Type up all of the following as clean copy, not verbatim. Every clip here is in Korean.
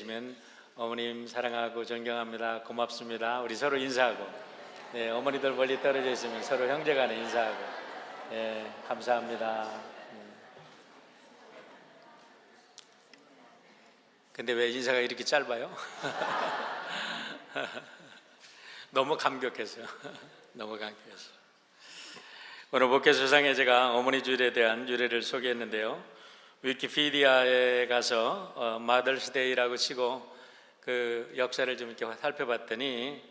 계시면 어머님 사랑하고 존경합니다. 고맙습니다. 우리 서로 인사하고, 네, 어머니들 멀리 떨어져 있으면 서로 형제간에 인사하고, 네, 감사합니다. 근데 왜 인사가 이렇게 짧아요? 너무 감격해서 너무 감격해서. 오늘 목회 수상에 제가 어머니 주일에 대한 유래를 소개했는데요, 위키피디아에 가서 마더스데이라고 치고 그 역사를 좀 이렇게 살펴봤더니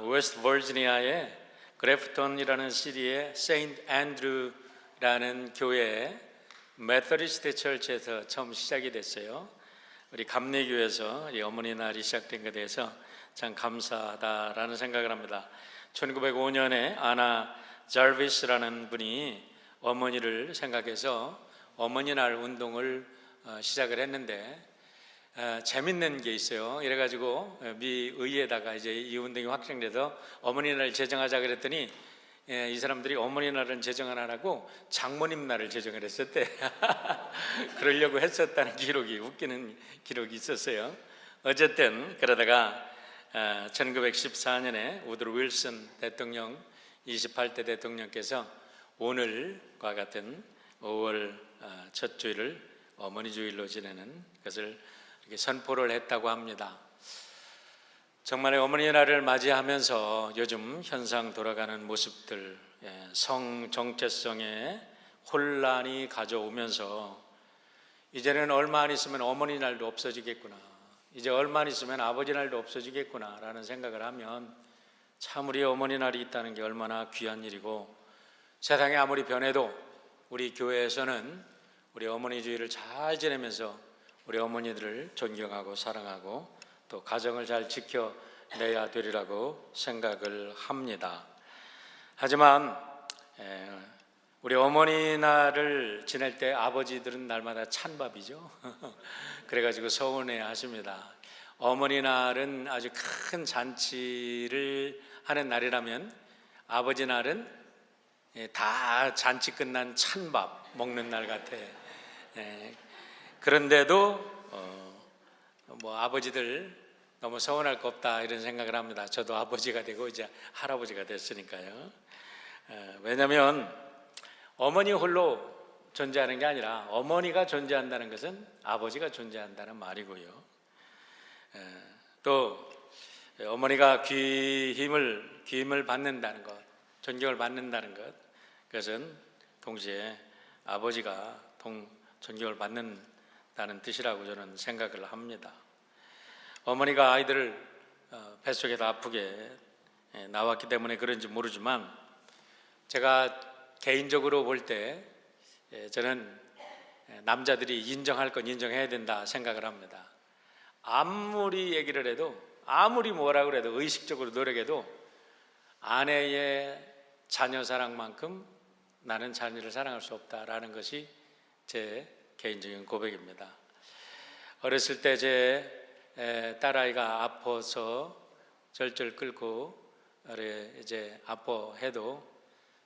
웨스트 버지니아의 그래프톤이라는 시리의 세인트 앤드루라는 교회 메서디스트 처치에서 처음 시작이 됐어요. 우리 감리교에서 이 어머니 날이 시작된 것에 대해서 참 감사하다라는 생각을 합니다. 1905년에 아나 잘비스라는 분이 어머니를 생각해서 어머니 날 운동을 시작을 했는데 재밌는 게 있어요. 이래가지고 미 의회에다가 이제 이 운동이 확정돼서 어머니 날 제정하자 그랬더니 이 사람들이 어머니 날은 제정 안 하라고 장모님 날을 제정을 했었대. 그러려고 했었다는 기록이, 웃기는 기록이 있었어요. 어쨌든 그러다가 1914년에 우드로 윌슨 대통령, 28대 대통령께서 오늘과 같은 5월 첫 주일을 어머니 주일로 지내는 것을 이렇게 선포를 했다고 합니다. 정말 어머니 날을 맞이하면서 요즘 현상 돌아가는 모습들, 성 정체성에 혼란이 가져오면서 이제는 얼마 안 있으면 어머니 날도 없어지겠구나, 이제 얼마 안 있으면 아버지 날도 없어지겠구나 라는 생각을 하면 참 우리 어머니 날이 있다는 게 얼마나 귀한 일이고, 세상이 아무리 변해도 우리 교회에서는 우리 어머니 주일을 잘 지내면서 우리 어머니들을 존경하고 사랑하고 또 가정을 잘 지켜내야 되리라고 생각을 합니다. 하지만 우리 어머니 날을 지낼 때 아버지들은 날마다 찬밥이죠. 그래가지고 서운해 하십니다. 어머니 날은 아주 큰 잔치를 하는 날이라면 아버지 날은 다 잔치 끝난 찬밥 먹는 날 같아. 그런데도 뭐 아버지들 너무 서운할 거 없다 이런 생각을 합니다. 저도 아버지가 되고 이제 할아버지가 됐으니까요. 왜냐하면 어머니 홀로 존재하는 게 아니라 어머니가 존재한다는 것은 아버지가 존재한다는 말이고요. 또 어머니가 귀임을 받는다는 것, 존경을 받는다는 것, 그것은 동시에 아버지가 존경을 받는다는 뜻이라고 저는 생각을 합니다. 어머니가 아이들을 뱃속에서 아프게 낳았기 때문에 그런지 모르지만 제가 개인적으로 볼 때 저는 남자들이 인정할 건 인정해야 된다 생각을 합니다. 아무리 얘기를 해도, 아무리 뭐라 그래도, 의식적으로 노력해도 아내의 자녀 사랑만큼 나는 자녀를 사랑할 수 없다라는 것이 제 개인적인 고백입니다. 어렸을 때 제 딸아이가 아파서 절절 끓고 이제 아파해도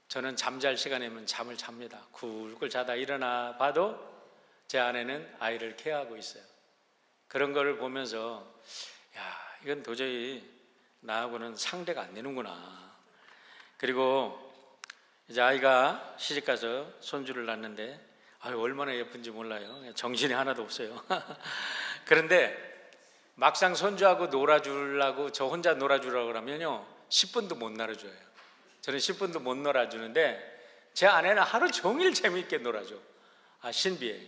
저는 잠잘 시간이면 잠을 잡니다. 굴굴 자다 일어나 봐도 제 아내는 아이를 케어하고 있어요. 그런 거를 보면서 야, 이건 도저히 나하고는 상대가 안 되는구나. 그리고 이제 아이가 시집가서 손주를 낳는데 얼마나 예쁜지 몰라요. 정신이 하나도 없어요. 그런데 막상 손주하고 놀아주려고 저 혼자 놀아주려고 그러면요 10분도 못 놀아줘요. 저는 10분도 못 놀아주는데 제 아내는 하루 종일 재미있게 놀아줘. 신비해.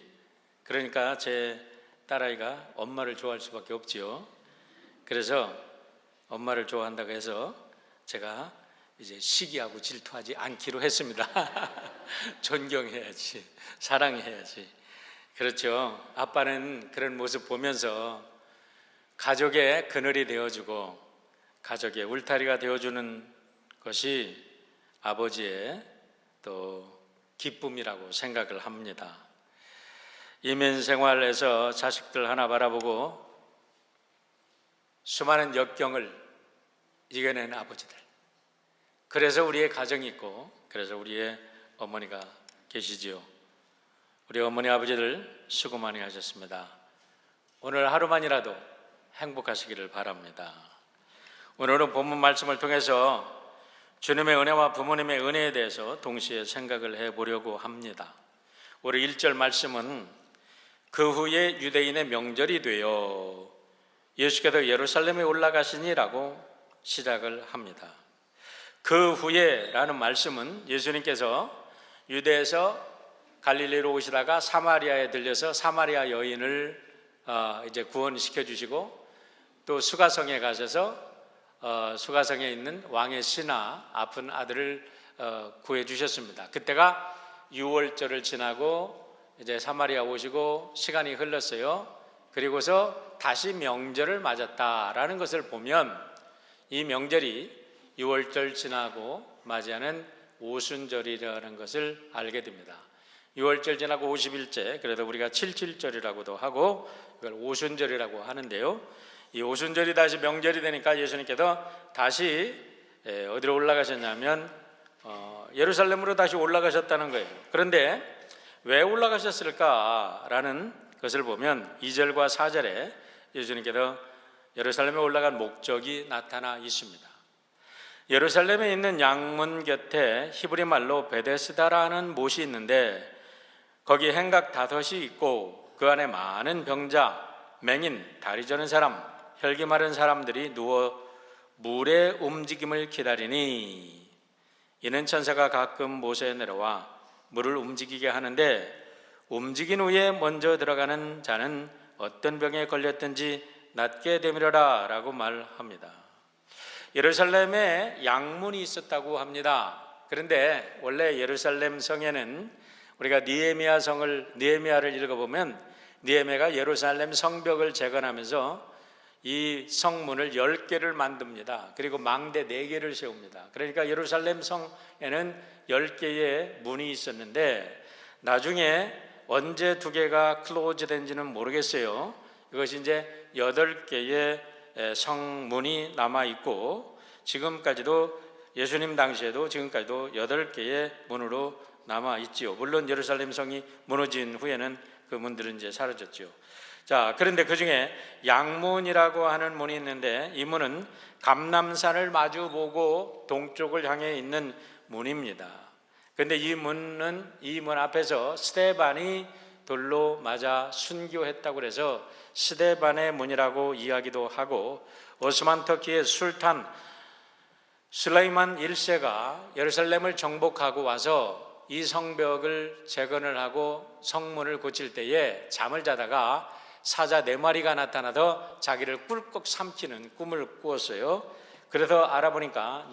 그러니까 제 딸아이가 엄마를 좋아할 수밖에 없지요. 그래서 엄마를 좋아한다고 해서 제가 이제 시기하고 질투하지 않기로 했습니다. 존경해야지, 사랑해야지. 그렇죠. 아빠는 그런 모습 보면서 가족의 그늘이 되어주고 가족의 울타리가 되어주는 것이 아버지의 또 기쁨이라고 생각을 합니다. 이민 생활에서 자식들 하나 바라보고 수많은 역경을 이겨낸 아버지들, 그래서 우리의 가정이 있고 그래서 우리의 어머니가 계시지요. 우리 어머니 아버지들 수고 많이 하셨습니다. 오늘 하루만이라도 행복하시기를 바랍니다. 오늘은 본문 말씀을 통해서 주님의 은혜와 부모님의 은혜에 대해서 동시에 생각을 해보려고 합니다. 우리 1절 말씀은 그 후에 유대인의 명절이 되어 예수께서 예루살렘에 올라가시니라고 시작을 합니다. 그 후에 라는 말씀은 예수님께서 유대에서 갈릴리로 오시다가 사마리아에 들려서 사마리아 여인을 이제 구원시켜 주시고, 또 수가성에 가셔서 수가성에 있는 왕의 신하 아픈 아들을 구해 주셨습니다. 그때가 6월절을 지나고 이제 사마리아 오시고 시간이 흘렀어요. 그리고서 다시 명절을 맞았다라는 것을 보면 이 명절이 6월절 지나고 맞이하는 오순절이라는 것을 알게 됩니다. 6월절 지나고 50일째, 그래도 우리가 77절이라고도 하고 이걸 오순절이라고 하는데요, 이 오순절이 다시 명절이 되니까 예수님께서 다시 어디로 올라가셨냐면 예루살렘으로 다시 올라가셨다는 거예요. 그런데 왜 올라가셨을까라는 것을 보면 2절과 4절에 예수님께서 예루살렘에 올라간 목적이 나타나 있습니다. 예루살렘에 있는 양문 곁에 히브리 말로 베데스다라는 못이 있는데 거기 행각 5이 있고 그 안에 많은 병자, 맹인, 다리 저는 사람, 혈기 마른 사람들이 누워 물의 움직임을 기다리니, 이는 천사가 가끔 못에 내려와 물을 움직이게 하는데 움직인 후에 먼저 들어가는 자는 어떤 병에 걸렸든지 낫게 되밀어라 라고 말합니다. 예루살렘에 양문이 있었다고 합니다. 그런데 원래 예루살렘 성에는 우리가 느헤미야를 읽어보면 느헤미야가 예루살렘 성벽을 재건하면서 이 성문을 10개를 만듭니다. 그리고 망대 4개를 세웁니다. 그러니까 예루살렘 성에는 10개의 문이 있었는데 나중에 언제 2개가 클로즈 된지는 모르겠어요. 이것이 이제 8개의 성문이 남아있고 지금까지도 예수님 당시에도 지금까지도 8개의 문으로 남아있지요. 물론 예루살렘 성이 무너진 후에는 그 문들은 이제 사라졌죠. 자, 그런데 그 중에 양문이라고 하는 문이 있는데 이 문은 감람산을 마주보고 동쪽을 향해 있는 문입니다. 그런데 이 문 앞에서 스데반이 돌로 맞아 순교했다고 해서 스데반의 문이라고 이야기도 하고, 오스만 터키의 술탄 슬레이만 1세가 예루살렘을 정복하고 와서 이 성벽을 재건을 하고 성문을 고칠 때에 잠을 자다가 사자 4마리가 나타나서 자기를 꿀꺽 삼키는 꿈을 꾸었어요. 그래서 알아보니까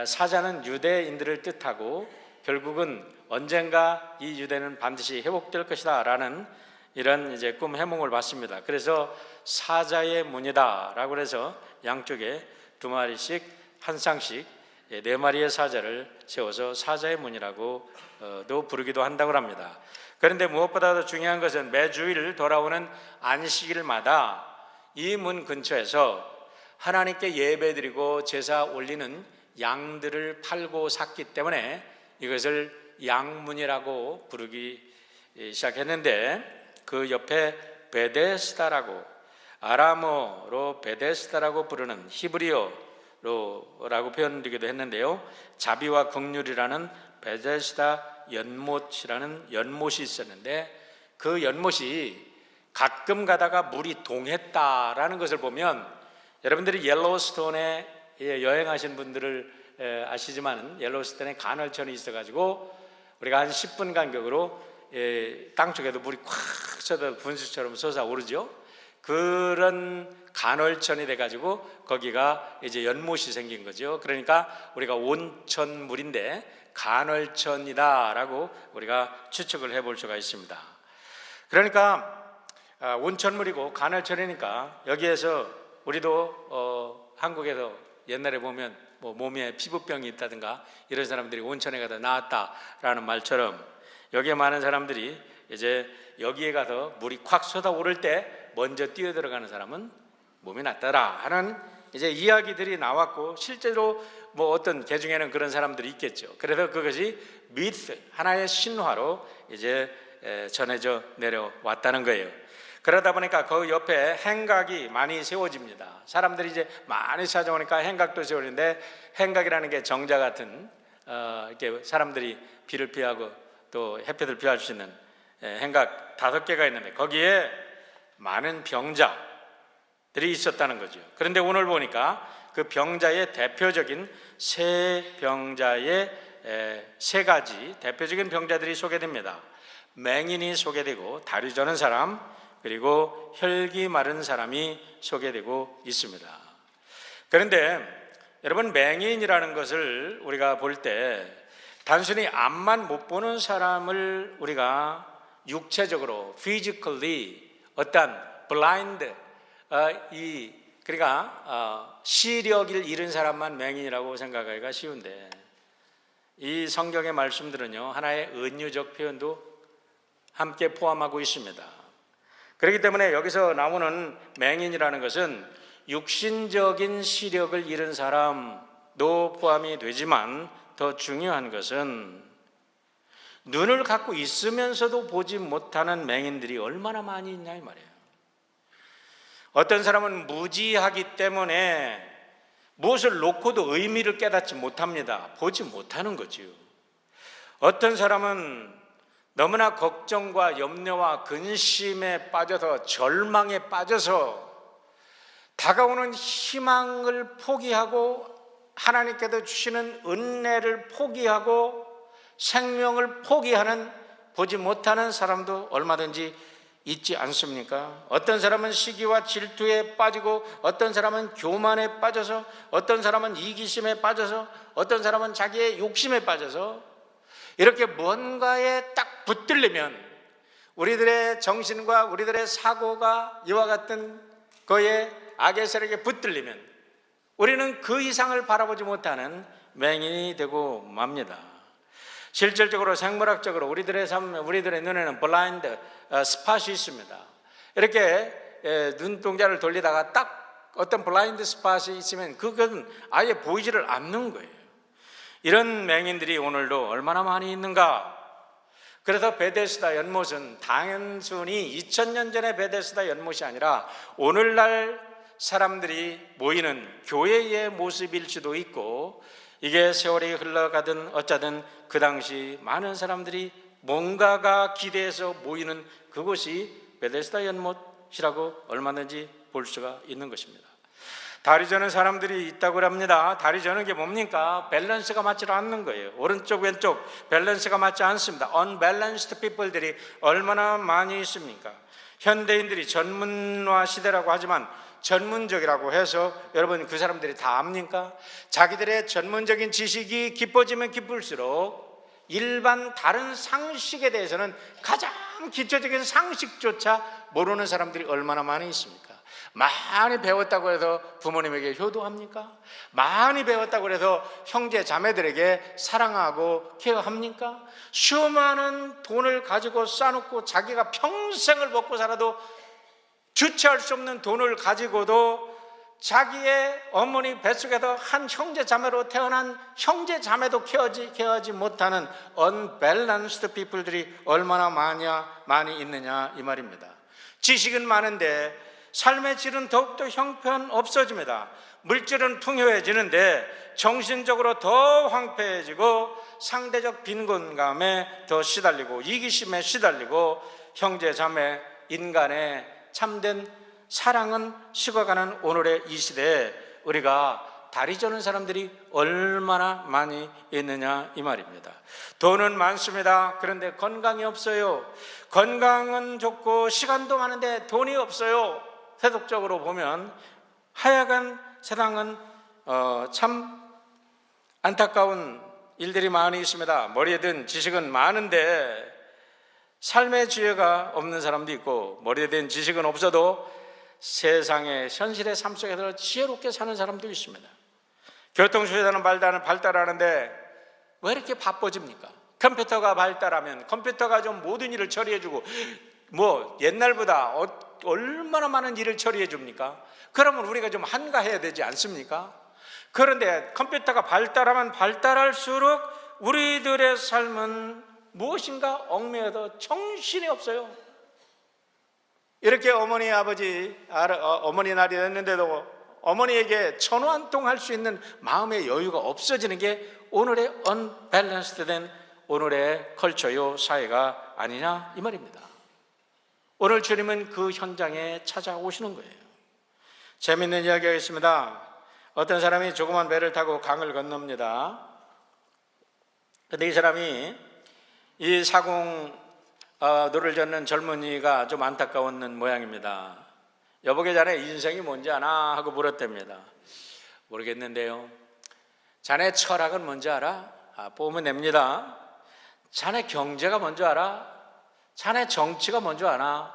사자는 유대인들을 뜻하고 결국은 언젠가 이 유대는 반드시 회복될 것이다 라는 이런 이제 꿈 해몽을 봤습니다. 그래서 사자의 문이다 라고 해서 양쪽에 2마리씩 한 쌍씩 4마리의 사자를 세워서 사자의 문이라고도 부르기도 한다고 합니다. 그런데 무엇보다도 중요한 것은 매주일 돌아오는 안식일마다 이 문 근처에서 하나님께 예배드리고 제사 올리는 양들을 팔고 샀기 때문에 이것을 양문이라고 부르기 시작했는데, 그 옆에 베데스다라고, 아람어로 베데스다라고 부르는 히브리어라고 표현되기도 했는데요, 자비와 긍휼이라는 베데스다 연못이라는 연못이 있었는데 그 연못이 가끔 가다가 물이 동했다라는 것을 보면, 여러분들이 옐로우스톤에 여행하신 분들을 아시지만 옐로우스톤에 간헐천이 있어가지고 우리가 한 10분 간격으로 땅속에도 물이 콱 쏟아 분수처럼 솟아오르죠. 그런 간헐천이 돼가지고 거기가 이제 연못이 생긴 거죠. 그러니까 우리가 온천물인데 간헐천이다라고 우리가 추측을 해볼 수가 있습니다. 그러니까 온천물이고 간헐천이니까 여기에서 우리도 한국에서 옛날에 보면 뭐 몸에 피부병이 있다든가 이런 사람들이 온천에 가다 나았다라는 말처럼 여기에 많은 사람들이 이제 여기에 가서 물이 콱 쏟아오를 때 먼저 뛰어들어가는 사람은 몸이 낫더라 하는 이제 이야기들이 나왔고, 실제로 뭐 어떤 개중에는 그런 사람들이 있겠죠. 그래서 그것이 미트, 하나의 신화로 이제 전해져 내려왔다는 거예요. 그러다 보니까 그 옆에 행각이 많이 세워집니다. 사람들이 이제 많이 찾아오니까 행각도 세우는데, 행각이라는 게 정자 같은 이렇게 사람들이 비를 피하고 또 햇볕을 피할 수 있는 행각 5개가 있는데, 거기에 많은 병자들이 있었다는 거죠. 그런데 오늘 보니까 그 병자의 대표적인 세 병자의 3가지 대표적인 병자들이 소개됩니다. 맹인이 소개되고, 다리 저는 사람, 그리고 혈기 마른 사람이 소개되고 있습니다. 그런데 여러분, 맹인이라는 것을 우리가 볼 때 단순히 앞만 못 보는 사람을 우리가 육체적으로 physically 어떤 blind 그러니까 시력을 잃은 사람만 맹인이라고 생각하기가 쉬운데, 이 성경의 말씀들은요, 하나의 은유적 표현도 함께 포함하고 있습니다. 그렇기 때문에 여기서 나오는 맹인이라는 것은 육신적인 시력을 잃은 사람도 포함이 되지만, 더 중요한 것은 눈을 갖고 있으면서도 보지 못하는 맹인들이 얼마나 많이 있냐 이 말이에요. 어떤 사람은 무지하기 때문에 무엇을 놓고도 의미를 깨닫지 못합니다. 보지 못하는 거지요. 어떤 사람은 너무나 걱정과 염려와 근심에 빠져서, 절망에 빠져서 다가오는 희망을 포기하고, 하나님께서 주시는 은혜를 포기하고, 생명을 포기하는, 보지 못하는 사람도 얼마든지 있지 않습니까? 어떤 사람은 시기와 질투에 빠지고, 어떤 사람은 교만에 빠져서, 어떤 사람은 이기심에 빠져서, 어떤 사람은 자기의 욕심에 빠져서, 이렇게 뭔가에 딱 붙들리면, 우리들의 정신과 우리들의 사고가 이와 같은 거에, 악의 세력에 붙들리면 우리는 그 이상을 바라보지 못하는 맹인이 되고 맙니다. 실질적으로 생물학적으로 우리들의 삶, 우리들의 눈에는 블라인드 스팟이 있습니다. 이렇게 눈동자를 돌리다가 딱 어떤 블라인드 스팟이 있으면 그건 아예 보이지를 않는 거예요. 이런 맹인들이 오늘도 얼마나 많이 있는가. 그래서 베데스다 연못은 단순히 2000년 전의 베데스다 연못이 아니라 오늘날 사람들이 모이는 교회의 모습일 수도 있고, 이게 세월이 흘러가든 어쩌든 그 당시 많은 사람들이 뭔가가 기대해서 모이는 그곳이 베데스다 연못이라고 얼마든지 볼 수가 있는 것입니다. 다리 저는 사람들이 있다고 합니다. 다리 저는 게 뭡니까? 밸런스가 맞지 않는 거예요. 오른쪽 왼쪽 밸런스가 맞지 않습니다. unbalanced people들이 얼마나 많이 있습니까? 현대인들이 전문화 시대라고 하지만 전문적이라고 해서 여러분 그 사람들이 다 압니까? 자기들의 전문적인 지식이 깊어지면 깊을수록 일반 다른 상식에 대해서는 가장 기초적인 상식조차 모르는 사람들이 얼마나 많이 있습니까? 많이 배웠다고 해서 부모님에게 효도합니까? 많이 배웠다고 해서 형제 자매들에게 사랑하고 케어합니까? 수많은 돈을 가지고 쌓아놓고 자기가 평생을 먹고 살아도 주체할 수 없는 돈을 가지고도 자기의 어머니 뱃속에서 한 형제 자매로 태어난 형제 자매도 케어하지 못하는 unbalanced people들이 얼마나 많이 있느냐 이 말입니다. 지식은 많은데 삶의 질은 더욱더 형편없어집니다. 물질은 풍요해지는데 정신적으로 더 황폐해지고, 상대적 빈곤감에 더 시달리고, 이기심에 시달리고, 형제 자매 인간의 참된 사랑은 식어가는 오늘의 이 시대에 우리가 다리 저는 사람들이 얼마나 많이 있느냐 이 말입니다. 돈은 많습니다. 그런데 건강이 없어요. 건강은 좋고 시간도 많은데 돈이 없어요. 세속적으로 보면 하여간 세상은 참 안타까운 일들이 많이 있습니다. 머리에 든 지식은 많은데 삶의 지혜가 없는 사람도 있고, 머리에 든 지식은 없어도 세상의 현실의 삶 속에서 지혜롭게 사는 사람도 있습니다. 교통수단은 발달하는데 왜 이렇게 바빠집니까? 컴퓨터가 발달하면 컴퓨터가 좀 모든 일을 처리해주고, 옛날보다 얼마나 많은 일을 처리해 줍니까? 그러면 우리가 좀 한가해야 되지 않습니까? 그런데 컴퓨터가 발달하면 발달할수록 우리들의 삶은 무엇인가 얽매여서 정신이 없어요. 이렇게 어머니 아버지 어머니 날이 됐는데도 어머니에게 천우 한 통 할 수 있는 마음의 여유가 없어지는 게 오늘의 언밸런스된 오늘의 컬처요 사회가 아니냐 이 말입니다. 오늘 주님은 그 현장에 찾아오시는 거예요. 재밌는 이야기가 있습니다. 어떤 사람이 조그만 배를 타고 강을 건넙니다. 근데 이 사람이 이 사공로를 젓는 젊은이가 좀 안타까웠는 모양입니다. 여보게 자네 인생이 뭔지 아나? 하고 물었답니다. 모르겠는데요. 자네 철학은 뭔지 알아? 뽑으면 냅니다. 자네 경제가 뭔지 알아? 자네 정치가 뭔지 아나?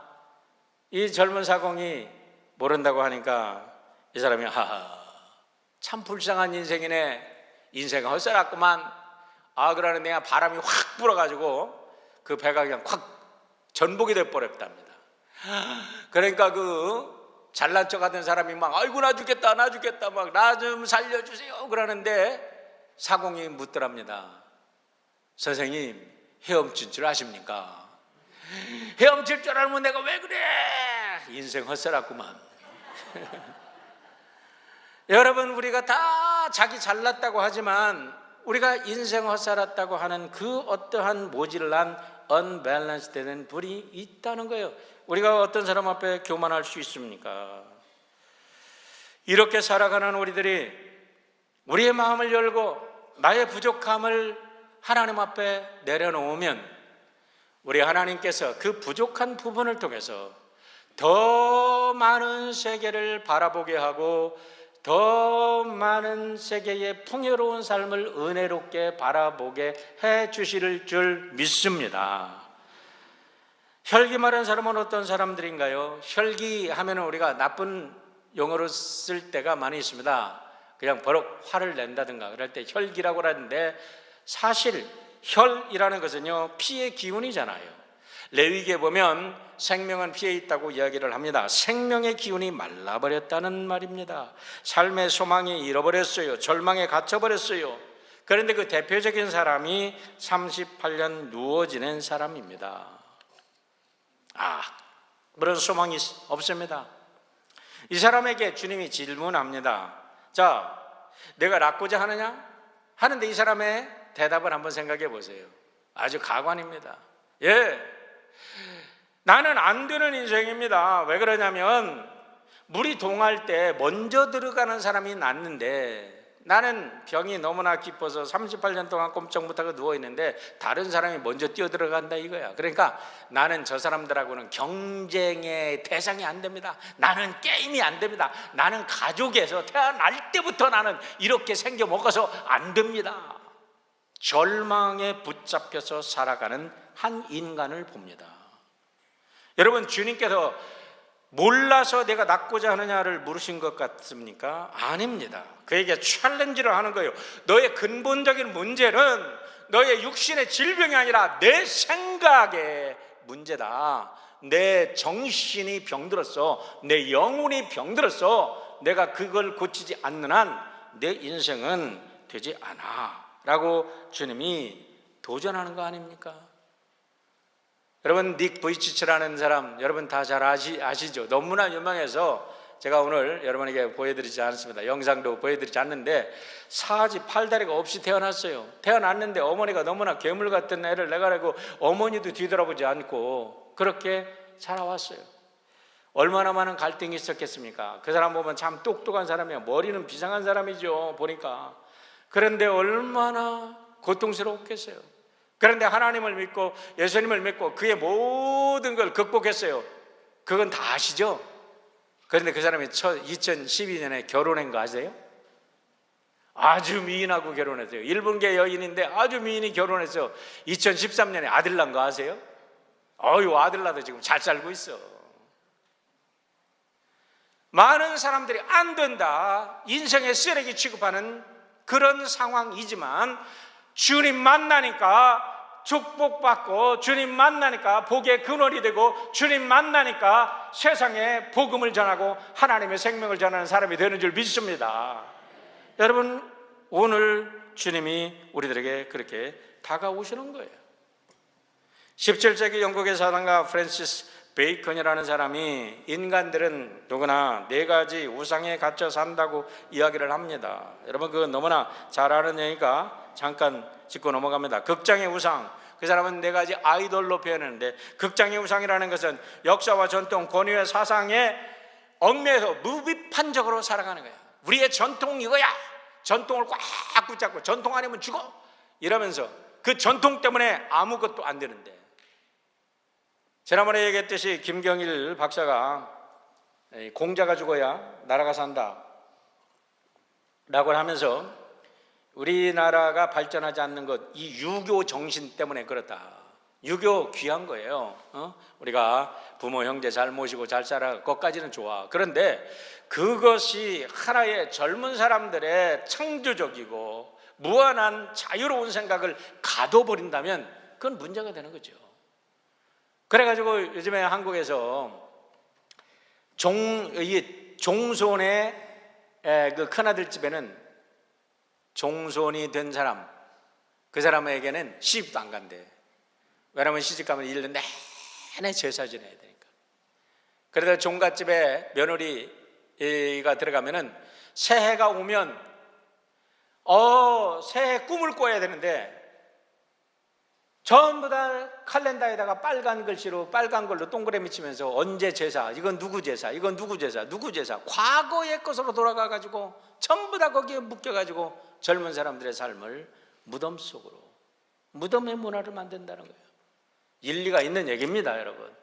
이 젊은 사공이 모른다고 하니까 이 사람이 하하 참 불쌍한 인생이네. 인생은 헛살았구만. 그러는 내가 바람이 확 불어가지고 그 배가 그냥 확 전복이 돼버렸답니다. 그러니까 그 잘난 척하던 사람이 막 아이고 나 죽겠다 막 나 좀 살려주세요 그러는데 사공이 묻더랍니다. 선생님 헤엄칠 줄 아십니까? 헤엄칠 줄 알면 내가 왜 그래? 인생 헛살았구만. 여러분 우리가 다 자기 잘났다고 하지만 우리가 인생 헛살았다고 하는 그 어떠한 모질란 언밸런스 되는 불이 있다는 거예요. 우리가 어떤 사람 앞에 교만할 수 있습니까? 이렇게 살아가는 우리들이 우리의 마음을 열고 나의 부족함을 하나님 앞에 내려놓으면 우리 하나님께서 그 부족한 부분을 통해서 더 많은 세계를 바라보게 하고 더 많은 세계의 풍요로운 삶을 은혜롭게 바라보게 해 주실 줄 믿습니다. 혈기마른 사람은 어떤 사람들인가요? 혈기 하면 우리가 나쁜 용어로 쓸 때가 많이 있습니다. 그냥 버럭 화를 낸다든가 그럴 때 혈기라고 하는데 사실 혈이라는 것은요 피의 기운이잖아요. 레위기에 보면 생명은 피에 있다고 이야기를 합니다. 생명의 기운이 말라버렸다는 말입니다. 삶의 소망이 잃어버렸어요. 절망에 갇혀버렸어요. 그런데 그 대표적인 사람이 38년 누워 지낸 사람입니다. 그런 소망이 없습니다. 이 사람에게 주님이 질문합니다. 자, 내가 낫고자 하느냐? 하는데 이 사람의 대답을 한번 생각해 보세요. 아주 가관입니다. 나는 안 되는 인생입니다. 왜 그러냐면 물이 동할 때 먼저 들어가는 사람이 낫는데 나는 병이 너무나 깊어서 38년 동안 꼼짝 못하고 누워있는데 다른 사람이 먼저 뛰어들어간다 이거야. 그러니까 나는 저 사람들하고는 경쟁의 대상이 안 됩니다. 나는 게임이 안 됩니다. 나는 가족에서 태어날 때부터 나는 이렇게 생겨 먹어서 안 됩니다. 절망에 붙잡혀서 살아가는 한 인간을 봅니다. 여러분 주님께서 몰라서 내가 낫고자 하느냐를 물으신 것 같습니까? 아닙니다. 그에게 챌린지를 하는 거예요. 너의 근본적인 문제는 너의 육신의 질병이 아니라 내 생각의 문제다. 내 정신이 병들었어. 내 영혼이 병들었어. 내가 그걸 고치지 않는 한 내 인생은 되지 않아 라고 주님이 도전하는 거 아닙니까? 여러분 닉 부이치치라는 사람 여러분 다 잘 아시죠? 너무나 유명해서 제가 오늘 여러분에게 보여드리지 않습니다. 영상도 보여드리지 않는데 사지 팔다리가 없이 태어났어요. 태어났는데 어머니가 너무나 괴물 같은 애를 내가라고 어머니도 뒤돌아보지 않고 그렇게 자라왔어요. 얼마나 많은 갈등이 있었겠습니까? 그 사람 보면 참 똑똑한 사람이에요. 머리는 비상한 사람이죠 보니까. 그런데 얼마나 고통스러웠겠어요. 그런데 하나님을 믿고 예수님을 믿고 그의 모든 걸 극복했어요. 그건 다 아시죠? 그런데 그 사람이 2012년에 결혼한 거 아세요? 아주 미인하고 결혼했어요. 일본계 여인인데 아주 미인이 결혼해서 2013년에 아들 난 거 아세요? 아들 낳아도 지금 잘 살고 있어. 많은 사람들이 안 된다 인생의 쓰레기 취급하는 그런 상황이지만 주님 만나니까 축복받고 주님 만나니까 복의 근원이 되고 주님 만나니까 세상에 복음을 전하고 하나님의 생명을 전하는 사람이 되는 줄 믿습니다. 여러분 오늘 주님이 우리들에게 그렇게 다가오시는 거예요. 17세기 영국의 사상가 프랜시스 베이컨이라는 사람이 인간들은 누구나 네 가지 우상에 갇혀 산다고 이야기를 합니다. 여러분 그거 너무나 잘 아는 얘기니까 잠깐 짚고 넘어갑니다. 극장의 우상, 그 사람은 네 가지 아이돌로 표현했는데, 극장의 우상이라는 것은 역사와 전통, 권위의 사상에 얽매여서 무비판적으로 살아가는 거야. 우리의 전통 이거야. 전통을 꽉 붙잡고 전통 아니면 죽어 이러면서 그 전통 때문에 아무것도 안 되는데, 지난번에 얘기했듯이 김경일 박사가 공자가 죽어야 나라가 산다 라고 하면서 우리나라가 발전하지 않는 것, 이 유교 정신 때문에 그렇다. 유교 귀한 거예요. 우리가 부모 형제 잘 모시고 잘 살아, 그것까지는 좋아. 그런데 그것이 하나의 젊은 사람들의 창조적이고 무한한 자유로운 생각을 가둬버린다면 그건 문제가 되는 거죠. 그래가지고 요즘에 한국에서 종손의 그 큰아들 집에는 종손이 된 사람, 그 사람에게는 시집도 안 간대. 왜냐하면 시집가면 1년 내내 제사 지내야 되니까. 그러다 종갓집에 며느리가 들어가면은 새해가 오면 새해 꿈을 꿔야 되는데 전부 다 칼렌더에다가 빨간 글씨로 빨간 걸로 동그라미 치면서 언제 제사, 이건 누구 제사, 이건 누구 제사, 누구 제사, 과거의 것으로 돌아가가지고 전부 다 거기에 묶여가지고 젊은 사람들의 삶을 무덤 속으로, 무덤의 문화를 만든다는 거예요. 일리가 있는 얘기입니다, 여러분.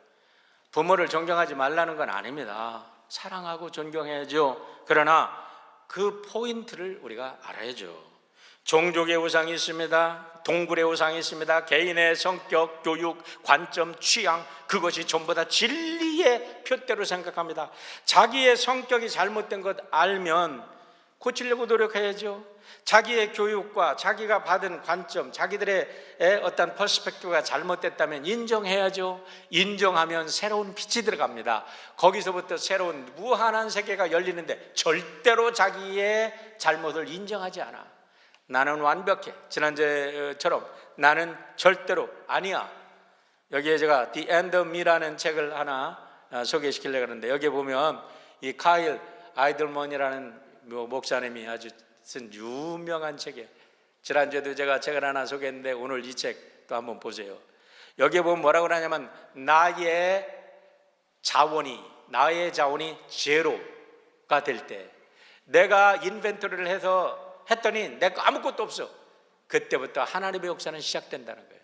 부모를 존경하지 말라는 건 아닙니다. 사랑하고 존경해야죠. 그러나 그 포인트를 우리가 알아야죠. 종족의 우상이 있습니다. 동굴의 우상이 있습니다. 개인의 성격, 교육, 관점, 취향, 그것이 전부 다 진리의 표대로 생각합니다. 자기의 성격이 잘못된 것 알면 고치려고 노력해야죠. 자기의 교육과 자기가 받은 관점, 자기들의 어떤 퍼스펙티브가 잘못됐다면 인정해야죠. 인정하면 새로운 빛이 들어갑니다. 거기서부터 새로운 무한한 세계가 열리는데 절대로 자기의 잘못을 인정하지 않아. 나는 완벽해. 지난주처럼 나는 절대로 아니야. 여기에 제가 The End of Me라는 책을 하나 소개시키려고 하는데, 여기에 보면 이 카일 아이들먼이라는 목사님이 아주 쓴 유명한 책이에요. 지난주에도 제가 책을 하나 소개했는데 오늘 이 책도 한번 보세요. 여기에 보면 뭐라고 하냐면 나의 자원이 제로가 될 때, 내가 인벤토리를 해서 했더니 내 거 아무것도 없어. 그때부터 하나님의 역사는 시작된다는 거예요.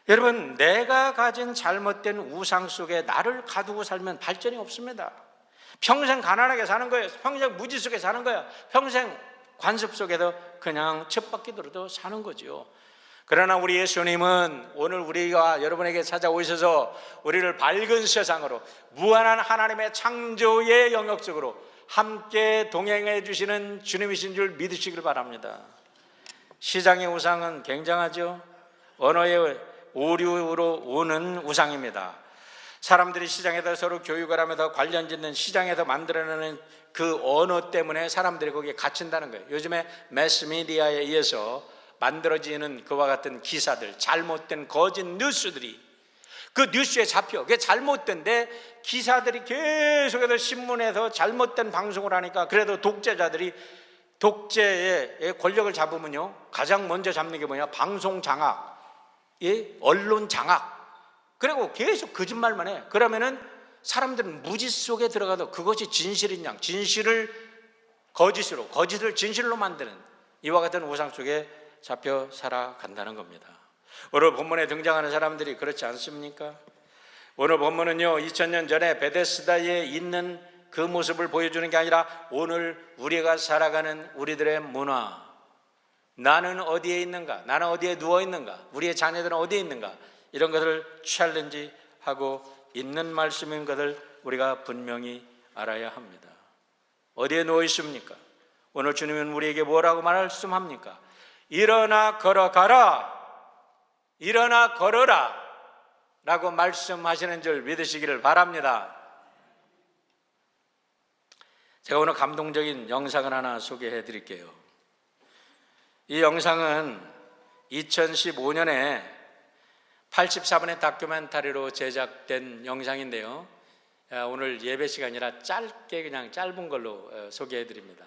여러분, 내가 가진 잘못된 우상 속에 나를 가두고 살면 발전이 없습니다. 평생 가난하게 사는 거예요. 평생 무지 속에 사는 거예요. 평생 관습 속에서 그냥 쳇바퀴 돌아도 사는 거죠. 그러나 우리 예수님은 오늘 우리가 여러분에게 찾아오셔서 우리를 밝은 세상으로, 무한한 하나님의 창조의 영역 속으로 함께 동행해 주시는 주님이신 줄 믿으시길 바랍니다. 시장의 우상은 굉장하죠. 언어의 오류로 오는 우상입니다. 사람들이 시장에서 서로 교육을 하면서 관련 짓는, 시장에서 만들어내는 그 언어 때문에 사람들이 거기에 갇힌다는 거예요. 요즘에 매스미디어에 의해서 만들어지는 그와 같은 기사들, 잘못된 거짓 뉴스들이 그 뉴스에 잡혀, 그게 잘못된데 기사들이 계속해서 신문에서 잘못된 방송을 하니까, 그래도 독재자들이 독재의 권력을 잡으면요 가장 먼저 잡는 게 뭐냐? 방송 장악, 언론 장악. 그리고 계속 거짓말만 해. 그러면은 사람들은 무지 속에 들어가도 그것이 진실인 양, 진실을 거짓으로, 거짓을 진실로 만드는 이와 같은 우상 속에 잡혀 살아간다는 겁니다. 오늘 본문에 등장하는 사람들이 그렇지 않습니까? 오늘 본문은요 2000년 전에 베데스다에 있는 그 모습을 보여주는 게 아니라 오늘 우리가 살아가는 우리들의 문화, 나는 어디에 있는가, 나는 어디에 누워 있는가, 우리의 자녀들은 어디에 있는가, 이런 것을 챌린지하고 있는 말씀인 것을 우리가 분명히 알아야 합니다. 어디에 누워 있습니까? 오늘 주님은 우리에게 뭐라고 말씀합니까? 일어나 걸어가라, 일어나 걸어라 라고 말씀하시는 줄 믿으시기를 바랍니다. 제가 오늘 감동적인 영상을 하나 소개해 드릴게요. 이 영상은 2015년에 84분의 다큐멘터리로 제작된 영상인데요. 오늘 예배 시간이라 짧게 그냥 짧은 걸로 소개해 드립니다.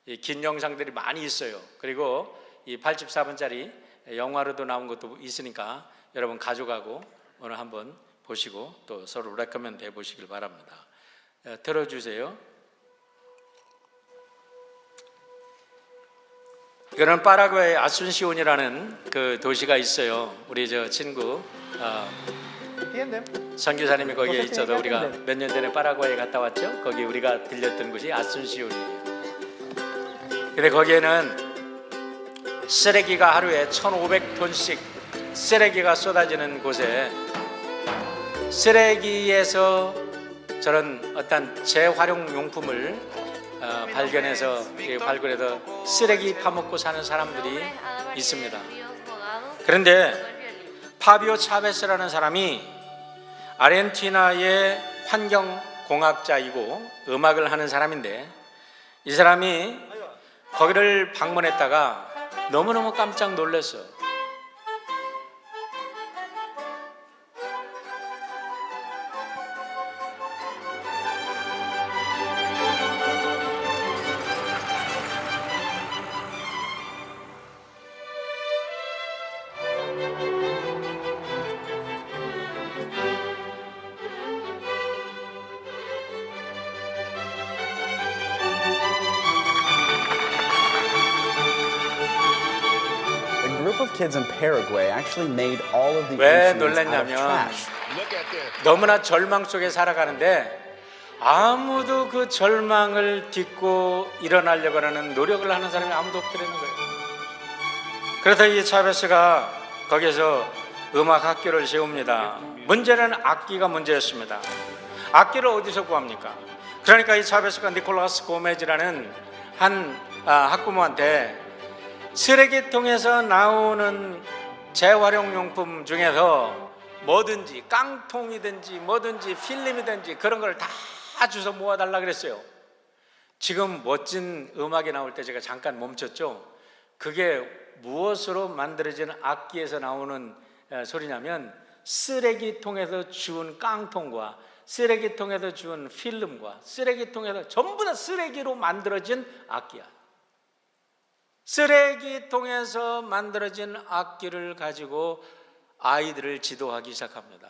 이 긴 영상들이 많이 있어요. 그리고 이 84분짜리 영화로도 나온 것도 있으니까 여러분 가져가고 오늘 한번 보시고 또 서로 레커멘드 해 보시길 바랍니다. 들어주세요. 이거는 파라과이 아순시온이라는 그 도시가 있어요. 우리 저 친구 선교사님이 거기에 있어도 우리가 몇 년 전에 파라과이에 갔다 왔죠. 거기 우리가 들렸던 곳이 아순시온이에요. 근데 거기에는 쓰레기가 하루에 1,500톤씩 쓰레기가 쏟아지는 곳에 쓰레기에서 저런 어떤 재활용 용품을 발견해서 발굴해서 쓰레기 파먹고 사는 사람들이 있습니다. 그런데 파비오 차베스라는 사람이 아르헨티나의 환경공학자이고 음악을 하는 사람인데 이 사람이 거기를 방문했다가 너무너무 깜짝 놀랐어요. Kids in Paraguay actually made all of the 왜 instruments out of 놀랐냐면 trash. 너무나 절망 속에 살아가는데 아무도 그 절망을 딛고 일어나려고 하는 노력을 하는 사람이 아무도 없더라는 거예요. 그래서 이 차베스가 거기서 음악 학교를 세웁니다. 문제는 악기가 문제였습니다. 악기를 어디서 구합니까? 그러니까 이 차베스가 니콜라스 고메즈라는 한 학부모한테 쓰레기통에서 나오는 재활용용품 중에서 뭐든지 깡통이든지 뭐든지 필름이든지 그런 걸 다 주워 모아달라 그랬어요. 지금 멋진 음악이 나올 때 제가 잠깐 멈췄죠. 그게 무엇으로 만들어진 악기에서 나오는 소리냐면 쓰레기통에서 주운 깡통과 쓰레기통에서 주운 필름과 쓰레기통에서 전부 다 쓰레기로 만들어진 악기야. 쓰레기통에서 만들어진 악기를 가지고 아이들을 지도하기 시작합니다.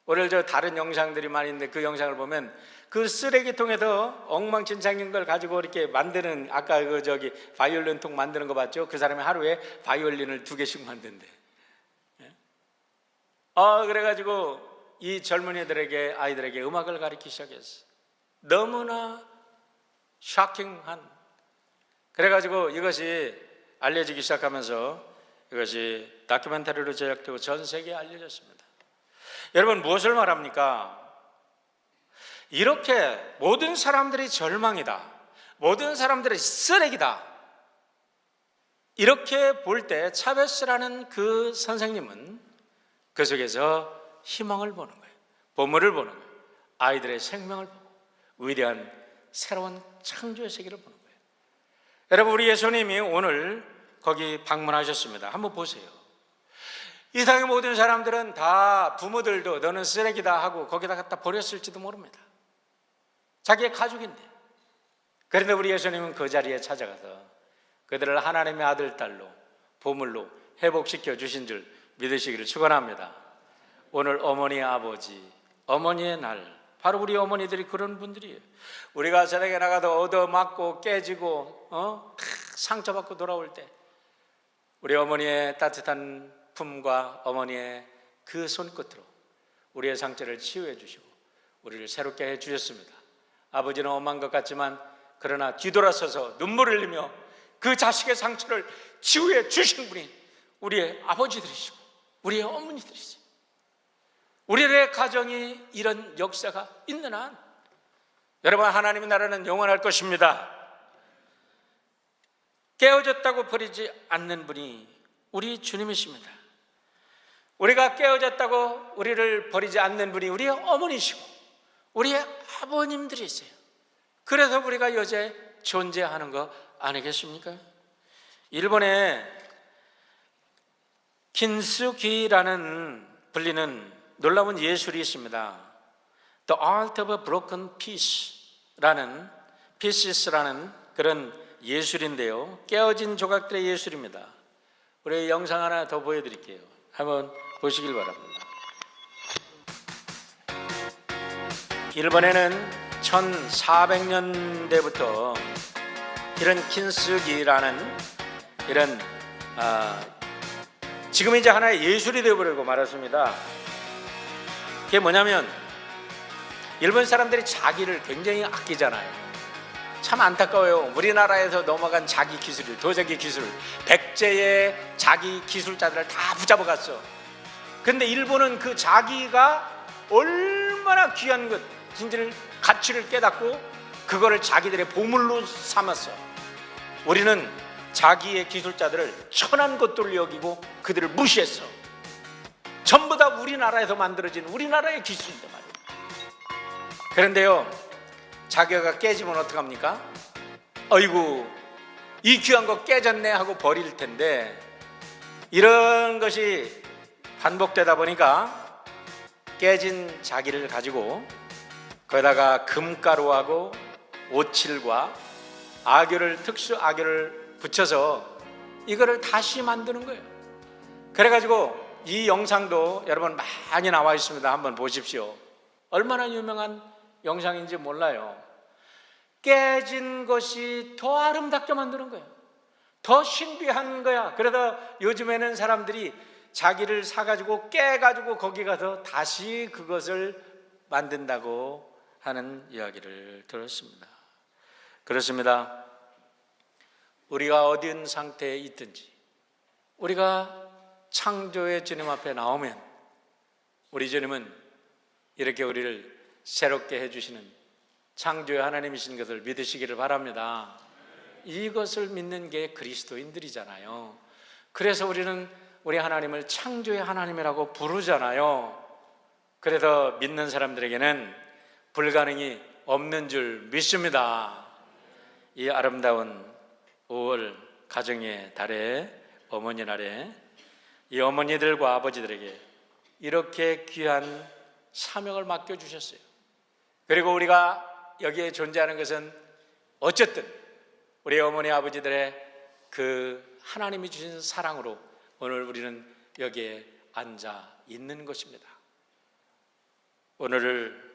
오늘 저 다른 영상들이 많이 있는데 그 영상을 보면 그 쓰레기통에서 엉망진창인 걸 가지고 이렇게 만드는 아까 그 저기 바이올린통 만드는 거 봤죠? 그 사람이 하루에 바이올린을 2개씩 만든대. 그래가지고 이 젊은이들에게 아이들에게 음악을 가르치기 시작했어. 너무나 쇼킹한. 그래가지고 이것이 알려지기 시작하면서 이것이 다큐멘터리로 제작되고 전 세계에 알려졌습니다. 여러분 무엇을 말합니까? 이렇게 모든 사람들이 절망이다, 모든 사람들이 쓰레기다, 이렇게 볼 때 차베스라는 그 선생님은 그 속에서 희망을 보는 거예요. 보물을 보는 거예요. 아이들의 생명을 보고 위대한 새로운 창조의 세계를 보는 거예요. 여러분 우리 예수님이 오늘 거기 방문하셨습니다. 한번 보세요. 이 세상의 모든 사람들은 다 부모들도 너는 쓰레기다 하고 거기다 갖다 버렸을지도 모릅니다. 자기의 가족인데. 그런데 우리 예수님은 그 자리에 찾아가서 그들을 하나님의 아들, 딸로 보물로 회복시켜 주신 줄 믿으시기를 축원합니다. 오늘 어머니, 아버지, 어머니의 날, 바로 우리 어머니들이 그런 분들이에요. 우리가 세상에 나가서 얻어맞고 깨지고 상처받고 돌아올 때 우리 어머니의 따뜻한 품과 어머니의 그 손끝으로 우리의 상처를 치유해 주시고 우리를 새롭게 해 주셨습니다. 아버지는 엄한 것 같지만 그러나 뒤돌아서서 눈물을 흘리며 그 자식의 상처를 치유해 주신 분이 우리의 아버지들이시고 우리의 어머니들이시죠. 우리의 가정이 이런 역사가 있는 한 여러분 하나님의 나라는 영원할 것입니다. 깨어졌다고 버리지 않는 분이 우리 주님이십니다. 우리가 깨어졌다고 우리를 버리지 않는 분이 우리의 어머니시고 우리의 아버님들이세요. 그래서 우리가 여기에 존재하는 거 아니겠습니까? 일본에 킨스기라는 불리는 놀라운 예술이 있습니다. The Art of a Broken Pieces라는 그런 예술인데요, 깨어진 조각들의 예술입니다. 우리 영상 하나 더 보여드릴게요. 한번 보시길 바랍니다. 일본에는 1400년대부터 이런 킨스기라는 이런 지금 이제 하나의 예술이 되어버리고 말았습니다. 그게 뭐냐면 일본 사람들이 자기를 굉장히 아끼잖아요. 참 안타까워요. 우리나라에서 넘어간 자기 기술을, 도자기 기술, 백제의 자기 기술자들을 다 붙잡아갔어. 근데 일본은 그 자기가 얼마나 귀한 것, 진짜 가치를 깨닫고 그거를 자기들의 보물로 삼았어. 우리는 자기의 기술자들을 천한 것들로 여기고 그들을 무시했어. 전부 다 우리나라에서 만들어진 우리나라의 기술인데 말이에요. 그런데요, 자기가 깨지면 어떡합니까? 어이구, 이 귀한 거 깨졌네 하고 버릴 텐데, 이런 것이 반복되다 보니까 깨진 자기를 가지고 거기다가 금가루하고 오칠과 특수 악교를 붙여서 이거를 다시 만드는 거예요. 그래가지고 이 영상도 여러분 많이 나와 있습니다. 한번 보십시오. 얼마나 유명한 영상인지 몰라요. 깨진 것이 더 아름답게 만드는 거예요. 더 신비한 거야. 그러다 요즘에는 사람들이 자기를 사가지고 깨가지고 거기 가서 다시 그것을 만든다고 하는 이야기를 들었습니다. 그렇습니다. 우리가 어떤 상태에 있든지 우리가 창조의 주님 앞에 나오면 우리 주님은 이렇게 우리를 새롭게 해주시는 창조의 하나님이신 것을 믿으시기를 바랍니다. 이것을 믿는 게 그리스도인들이잖아요. 그래서 우리는 우리 하나님을 창조의 하나님이라고 부르잖아요. 그래서 믿는 사람들에게는 불가능이 없는 줄 믿습니다. 이 아름다운 5월 가정의 달에, 어머니 날에 이 어머니들과 아버지들에게 이렇게 귀한 사명을 맡겨주셨어요. 그리고 우리가 여기에 존재하는 것은 어쨌든 우리 어머니 아버지들의 그 하나님이 주신 사랑으로 오늘 우리는 여기에 앉아 있는 것입니다. 오늘을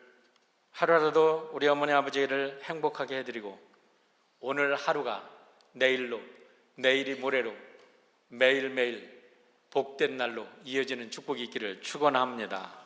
하루라도 우리 어머니 아버지를 행복하게 해드리고 오늘 하루가 내일로, 내일이 모레로 매일매일 복된 날로 이어지는 축복이 있기를 축원합니다.